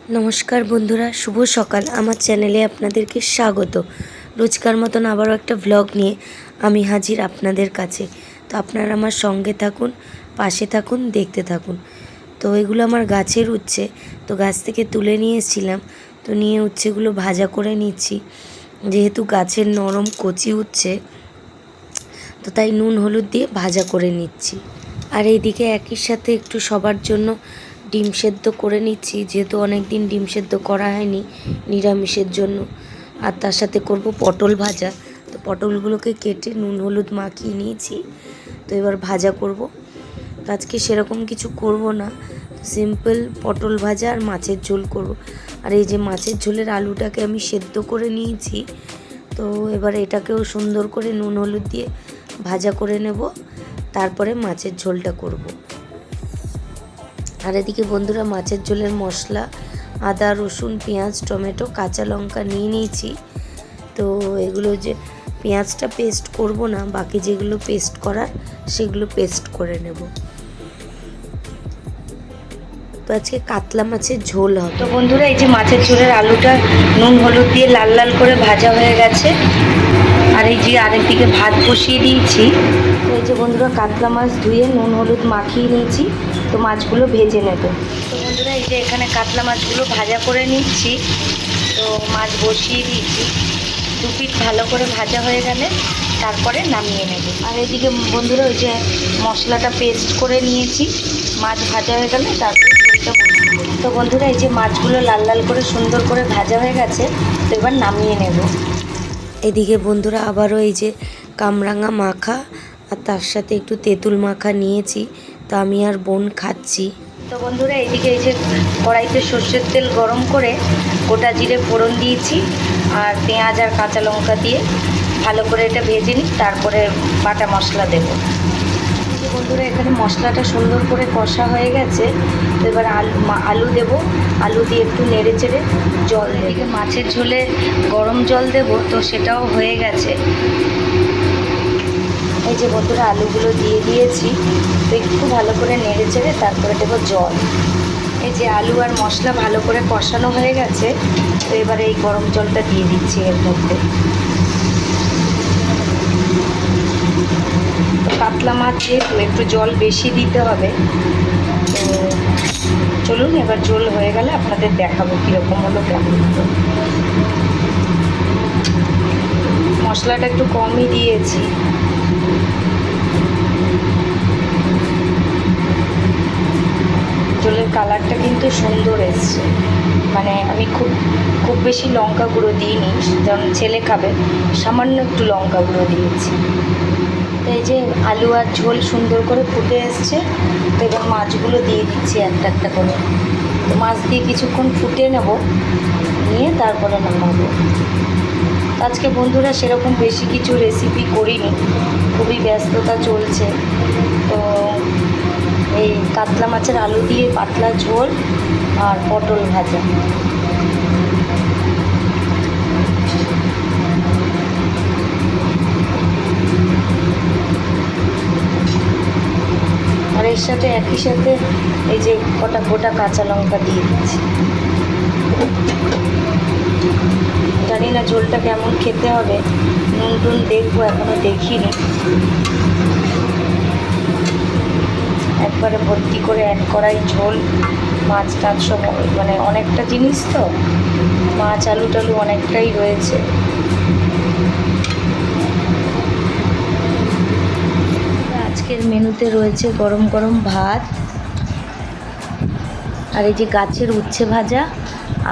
নমস্কার বন্ধুরা, শুভ সকাল। আমার চ্যানেলে আপনাদেরকে স্বাগত। রোজকার মতন আবারও একটা ভ্লগ নিয়ে আমি হাজির আপনাদের কাছে। তো আপনারা আমার সঙ্গে থাকুন, পাশে থাকুন, দেখতে থাকুন। তো এগুলো আমার গাছের উচ্ছে, তো গাছ থেকে তুলে নিয়ে এসেছিলাম। তো নিয়ে উচ্ছেগুলো ভাজা করে নিচ্ছি, যেহেতু গাছের নরম কচি উচ্ছে, তো তাই নুন হলুদ দিয়ে ভাজা করে নিচ্ছি। আর এইদিকে একই সাথে একটু সবার জন্য ডিম সেদ্ধ করে নিচ্ছি, যেহেতু অনেক দিন ডিম সেদ্ধ করা হয়নি নিরামিষের জন্য। আর তার সাথে করব পটল ভাজা। তো পটলগুলোকে কেটে নুন হলুদ মাখিয়ে নিয়েছি, তো এবার ভাজা করব। তো আজকে সেরকম কিছু করব না, সিম্পল পটল ভাজা আর মাছের ঝোল করব। আর এই যে মাছের ঝোলের আলুটাকে আমি সেদ্ধ করে নিয়েছি, তো এবার এটাকেও সুন্দর করে নুন হলুদ দিয়ে ভাজা করে নেব, তারপরে মাছের ঝোলটা করব। আর এদিকে বন্ধুরা, মাছের ঝোলের মশলা আদা রসুন পেঁয়াজ টমেটো কাঁচা লঙ্কা নিয়ে নিয়েছি। তো এগুলো যে পেঁয়াজটা পেস্ট করব না, বাকি যেগুলো পেস্ট করার সেগুলো পেস্ট করে নেব। তো আজকে কাতলা মাছের ঝোল হবে। তো বন্ধুরা, এই যে মাছের ঝোলের আলুটা নুন হলুদ দিয়ে লাল লাল করে ভাজা হয়ে গেছে। আর এই যে আরেকদিকে ভাত বসিয়ে দিয়েছি। তো এই যে বন্ধুরা, কাতলা মাছ ধুয়ে নুন হলুদ মাখিয়ে নিয়েছি, তো মাছগুলো ভেজে নেব। তো বন্ধুরা, এই যে এখানে কাতলা মাছগুলো ভাজা করে নিচ্ছি, তো মাছ বসিয়ে দিয়েছি। দু পিঠ ভালো করে ভাজা হয়ে গেলে তারপরে নামিয়ে নেব। আর এইদিকে বন্ধুরা, ওই যে মশলাটা পেস্ট করে নিয়েছি, মাছ ভাজা হয়ে গেলে তারপরে ঝোলটা বসিয়ে দেব। তো বন্ধুরা, এই যে মাছগুলো লাল লাল করে সুন্দর করে ভাজা হয়ে গেছে, তো এবার নামিয়ে নেব। এদিকে বন্ধুরা, আবারও এই যে কামরাঙা মাখা আর তার সাথে একটু তেঁতুল মাখা নিয়েছি, তো আমি আর বোন খাচ্ছি। তো বন্ধুরা, এইদিকে এই যে কড়াইতে সর্ষের তেল গরম করে গোটা জিরে ফোড়ন দিয়েছি, আর পেঁয়াজ আর কাঁচা লঙ্কা দিয়ে ভালো করে এটা ভেজে নিই, তারপরে বাটা মশলা দেব। বন্ধুরা, এখানে মশলাটা সুন্দর করে কষা হয়ে গেছে, তো এবার আলু দেব। আলু দিয়ে একটু নেড়ে চেড়ে জল, এদিকে মাছের ঝোলে গরম জল দেব, তো সেটাও হয়ে গেছে। এই যে বন্ধুরা, আলুগুলো দিয়ে দিয়েছি, তো একটু ভালো করে নেড়ে চেড়ে তারপরে দেবো জল। এই যে আলু আর মশলা ভালো করে কষানো হয়ে গেছে, তো এবার এই গরম জলটা দিয়ে দিচ্ছি এর মধ্যে। তো কাতলা মাছ যেহেতু একটু জল বেশি দিতে হবে, তো চলুন এবার ঝোল হয়ে গেলে আপনাদের দেখাবো কীরকম হলো, কেমন হলো। মশলাটা একটু কমই দিয়েছি। ঝোলের কালারটা কিন্তু সুন্দর এসছে, মানে আমি খুব বেশি লঙ্কা গুঁড়ো দিইনি, যেমন ছেলে খাবে, সামান্য একটু লঙ্কা গুঁড়ো দিয়েছি। তো এই যে আলু আর ঝোল সুন্দর করে ফুটে এসছে, তো এবার মাছগুলো দিয়ে দিচ্ছি একটা একটা করে। তো মাছ দিয়ে কিছুক্ষণ ফুটে নেব, নিয়ে তারপরে নামাবো। আজকে বন্ধুরা সেরকম বেশি কিছু রেসিপি করিনি, খুবই ব্যস্ততা চলছে। তো এই কাতলা মাছের আলু দিয়ে পাতলা ঝোল আর পটল ভাজা। আর এর সাথে একই সাথে এই যে কটা গোটা কাঁচা লঙ্কা দিয়ে দিচ্ছি। জানি না ঝোলটা কেমন খেতে হবে, নুন টুন দেখবো, এখনো দেখিনি। একবারে ভর্তি করে এক কড়াই ঝোল, মাছ টাছ সব, মানে অনেকটা জিনিস, তো মাছ আলু টালু অনেকটাই রয়েছে। আজকের মেনুতে রয়েছে গরম গরম ভাত, আর এই যে গাছের উচ্ছে ভাজা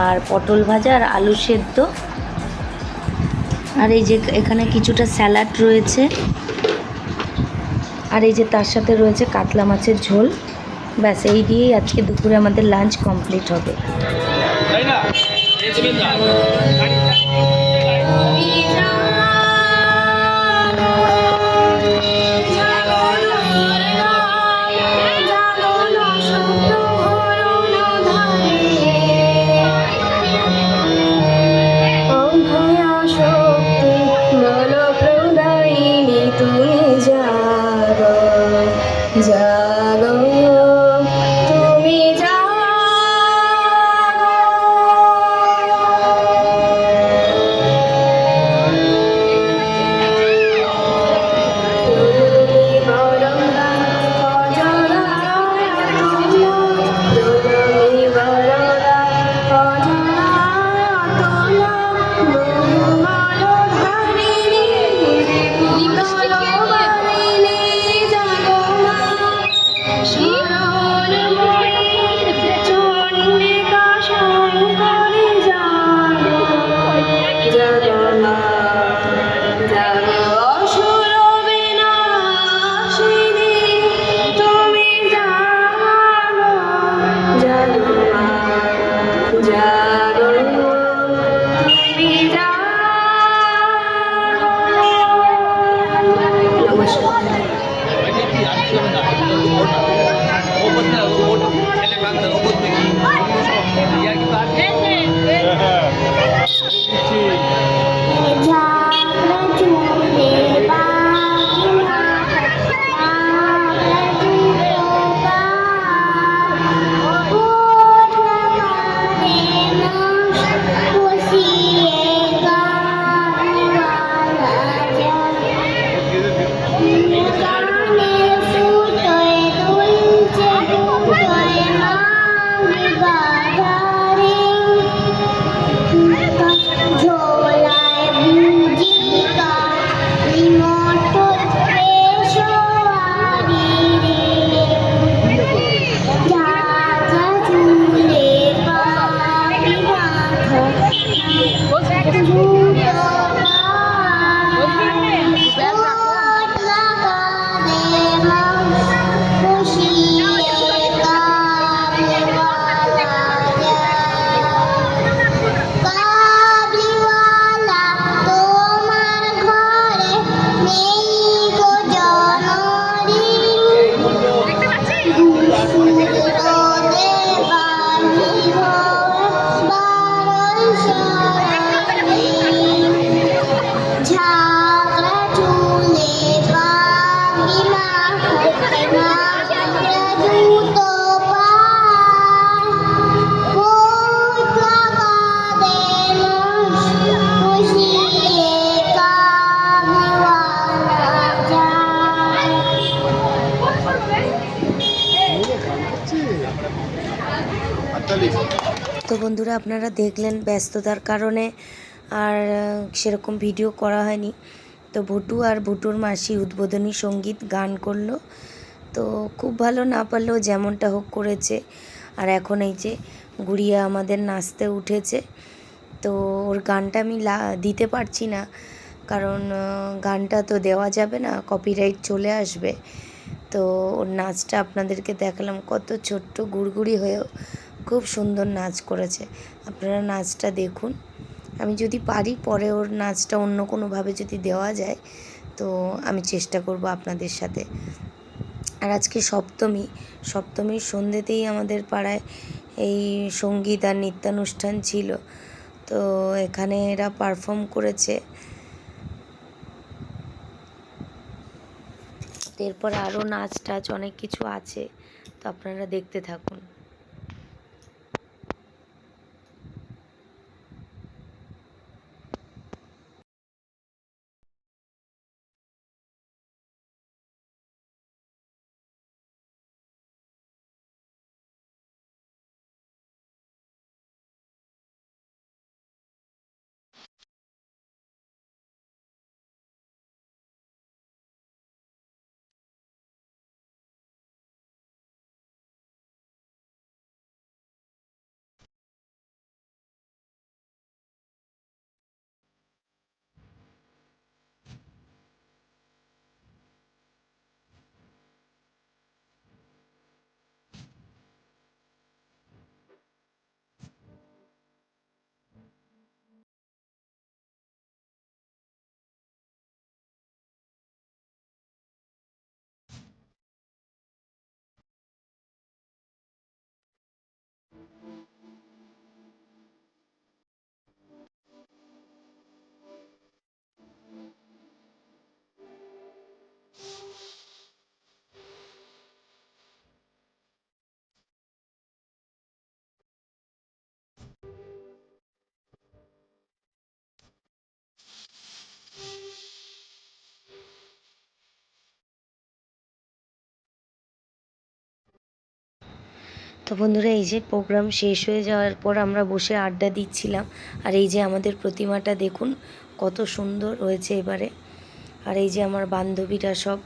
আর পটল ভাজা আর আলু সেদ্ধ, আর এই যে এখানে কিছুটা স্যালাড রয়েছে, আর এই যে তার সাথে রয়েছে কাতলা মাছের ঝোল। ব্যাস, এই দিয়েই আজকে দুপুরে আমাদের লাঞ্চ কমপ্লিট হবে। জাগো তুমি জাগো তো বন্ধুরা, আপনারা দেখলেন ব্যস্ততার কারণে আর সেরকম ভিডিও করা হয়নি। তো ভুটু আর ভুটুর মাসি উদ্বোধনী সঙ্গীত গান করলো, তো খুব ভালো, না পারলেও যেমনটা হোক করেছে। আর এখন এই যে গুড়িয়া আমাদের নাচতে উঠেছে, তো ওর গানটা আমি দিতে পারছি না, কারণ গানটা তো দেওয়া যাবে না, কপিরাইট চলে আসবে। তো ওর নাচটা আপনাদেরকে দেখালাম, কত ছোট্ট গুড়গুড়ি হয়েও খুব সুন্দর নাচ করেছে। আপনারা নাচটা দেখুন। আমি যদি পারি পরে ওর নাচটা অন্য কোনোভাবে যদি দেওয়া যায়, তো আমি চেষ্টা করব আপনাদের সাথে। আর আজকে সপ্তমীর সন্ধ্যেতেই আমাদের পাড়ায় এই সঙ্গীত আর নৃত্যানুষ্ঠান ছিল, তো এখানে এরা পারফর্ম করেছে। এরপর আরও নাচ টাচ অনেক কিছু আছে, তো আপনারা দেখতে থাকুন। তো বন্ধুরা, এই যে প্রোগ্রাম শেষ হয়ে যাওয়ার পর আমরা বসে আড্ডা দিচ্ছিলাম। আর এই যে আমাদের প্রতিমাটা দেখুন কত সুন্দর হয়েছে এবারে। আর এই যে আমার বান্ধবীরা সব,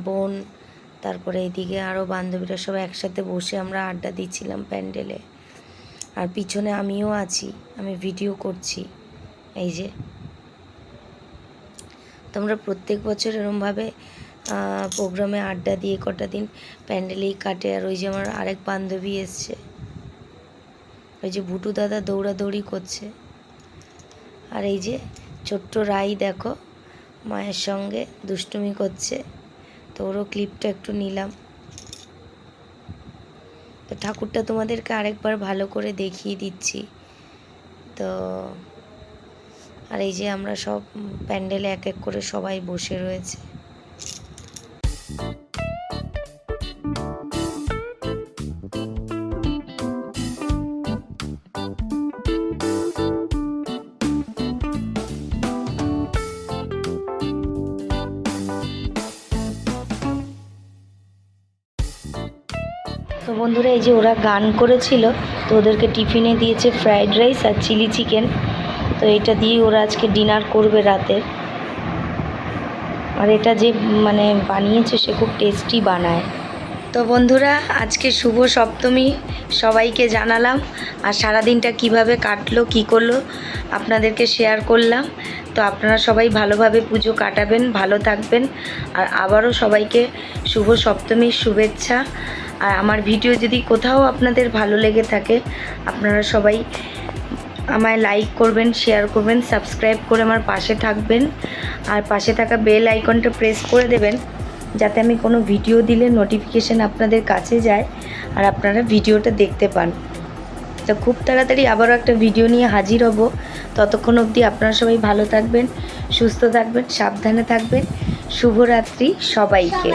বোন, তারপরে এইদিকে আরও বান্ধবীরা সব একসাথে বসে আমরা আড্ডা দিচ্ছিলাম প্যান্ডেলে। আর পিছনে আমিও আছি, আমি ভিডিও করছি। এই যে তোমরা প্রত্যেক বছর এরমভাবে প্রোগ্রামে আড্ডা দিয়ে কটা দিন প্যান্ডেলেই কাটে। আর ওই যে আমার আরেক বান্ধবী এসছে, ওই যে ভুটু দাদা দৌড়াদৌড়ি করছে। আর এই যে ছোট্ট রাই দেখো মায়ের সঙ্গে দুষ্টুমি করছে, তো ওরও ক্লিপটা একটু নিলাম। তো ঠাকুরটা তোমাদেরকে আরেকবার ভালো করে দেখিয়ে দিচ্ছি। তো আর এই যে আমরা সব প্যান্ডেলে এক এক করে সবাই বসে রয়েছে। তো বন্ধুরা এই যে ওরা গান করেছিল, তো ওদেরকে টিফিনে দিয়েছে ফ্রাইড রাইস আর চিলি চিকেন। তো এটা দিয়ে ওরা আজকে ডিনার করবে রাতে। আর এটা যে মানে বানিয়েছে সে খুব টেস্টি বানায়। তো বন্ধুরা আজকে শুভ সপ্তমী সবাইকে জানালাম, আর সারাদিনটা কিভাবে কাটলো কী করলো আপনাদেরকে শেয়ার করলাম। তো আপনারা সবাই ভালোভাবে পুজো কাটাবেন, ভালো থাকবেন। আর আবারও সবাইকে শুভ সপ্তমীর শুভেচ্ছা। আর আমার ভিডিও যদি কোথাও আপনাদের ভালো লেগে থাকে, আপনারা সবাই আমায় লাইক করবেন, শেয়ার করবেন, সাবস্ক্রাইব করে আমার পাশে থাকবেন। আর পাশে থাকা বেল আইকনটা প্রেস করে দেবেন, যাতে আমি কোনো ভিডিও দিলে নোটিফিকেশান আপনাদের কাছে যায় আর আপনারা ভিডিওটা দেখতে পান। তো খুব তাড়াতাড়ি আবারও একটা ভিডিও নিয়ে হাজির হব। ততক্ষণ অবধি আপনারা সবাই ভালো থাকবেন, সুস্থ থাকবেন, সাবধানে থাকবেন। শুভরাত্রি সবাইকে।